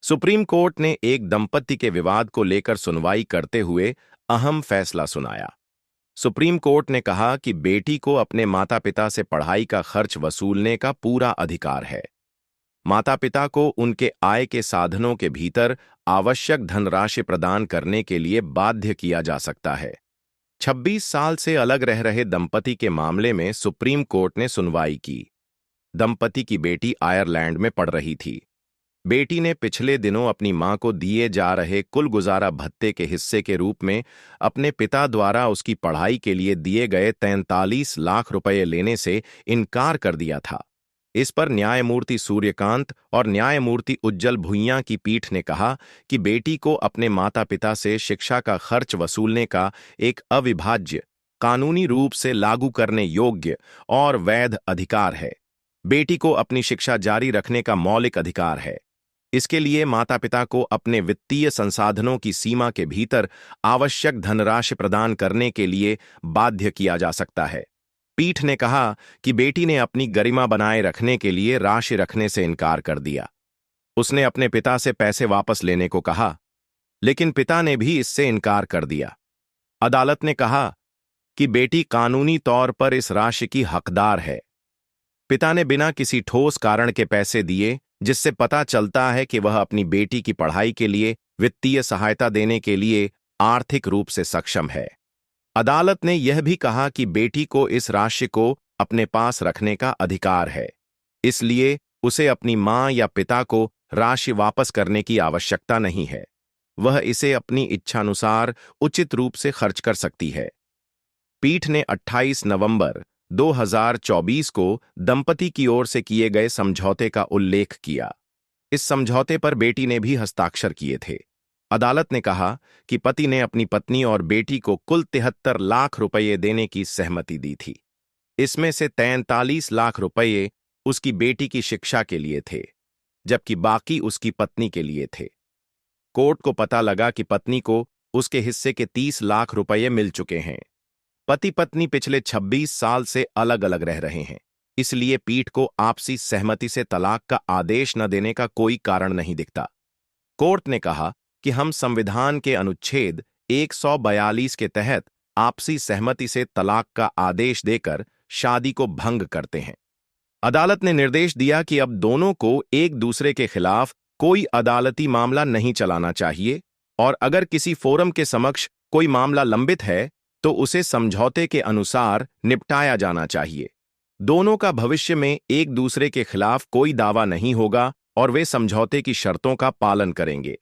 Supreme court ने एक दंपति के विवाद को लेकर सुनवाई करते हुए अहम फैसला सुनाया। सुप्रीम कोर्ट ने कहा कि बेटी को अपने माता पिता से पढ़ाई का खर्च वसूलने का पूरा अधिकार है। माता पिता को उनके आय के साधनों के भीतर आवश्यक धनराशि प्रदान करने के लिए बाध्य किया जा सकता है। 26 साल से अलग रह रहे दंपति के मामले में सुप्रीम कोर्ट ने सुनवाई की। दंपति की बेटी आयरलैंड में पढ़ रही थी। बेटी ने पिछले दिनों अपनी मां को दिए जा रहे कुल गुजारा भत्ते के हिस्से के रूप में अपने पिता द्वारा उसकी पढ़ाई के लिए दिए गए 43 लाख रुपए लेने से इनकार कर दिया था। इस पर न्यायमूर्ति सूर्यकांत और न्यायमूर्ति उज्जल भुइयां की पीठ ने कहा कि बेटी को अपने माता पिता से शिक्षा का खर्च वसूलने का एक अविभाज्य, कानूनी रूप से लागू करने योग्य और वैध अधिकार है। बेटी को अपनी शिक्षा जारी रखने का मौलिक अधिकार है। इसके लिए माता पिता को अपने वित्तीय संसाधनों की सीमा के भीतर आवश्यक धनराशि प्रदान करने के लिए बाध्य किया जा सकता है। पीठ ने कहा कि बेटी ने अपनी गरिमा बनाए रखने के लिए राशि रखने से इनकार कर दिया। उसने अपने पिता से पैसे वापस लेने को कहा, लेकिन पिता ने भी इससे इनकार कर दिया। अदालत ने कहा कि बेटी कानूनी तौर पर इस राशि की हकदार है। पिता ने बिना किसी ठोस कारण के पैसे दिए, जिससे पता चलता है कि वह अपनी बेटी की पढ़ाई के लिए वित्तीय सहायता देने के लिए आर्थिक रूप से सक्षम है। अदालत ने यह भी कहा कि बेटी को इस राशि को अपने पास रखने का अधिकार है, इसलिए उसे अपनी मां या पिता को राशि वापस करने की आवश्यकता नहीं है। वह इसे अपनी इच्छानुसार उचित रूप से खर्च कर सकती है। पीठ ने 28 नवंबर 2024 को दंपति की ओर से किए गए समझौते का उल्लेख किया। इस समझौते पर बेटी ने भी हस्ताक्षर किए थे। अदालत ने कहा कि पति ने अपनी पत्नी और बेटी को कुल 73 लाख रुपये देने की सहमति दी थी। इसमें से 43 लाख रुपये उसकी बेटी की शिक्षा के लिए थे, जबकि बाकी उसकी पत्नी के लिए थे। कोर्ट को पता लगा कि पत्नी को उसके हिस्से के 30 लाख रुपये मिल चुके हैं। पति पत्नी पिछले 26 साल से अलग अलग रह रहे हैं, इसलिए पीठ को आपसी सहमति से तलाक का आदेश न देने का कोई कारण नहीं दिखता। कोर्ट ने कहा कि हम संविधान के अनुच्छेद 142 के तहत आपसी सहमति से तलाक का आदेश देकर शादी को भंग करते हैं। अदालत ने निर्देश दिया कि अब दोनों को एक दूसरे के खिलाफ कोई अदालती मामला नहीं चलाना चाहिए, और अगर किसी फोरम के समक्ष कोई मामला लंबित है तो उसे समझौते के अनुसार निपटाया जाना चाहिए। दोनों का भविष्य में एक दूसरे के खिलाफ कोई दावा नहीं होगा और वे समझौते की शर्तों का पालन करेंगे।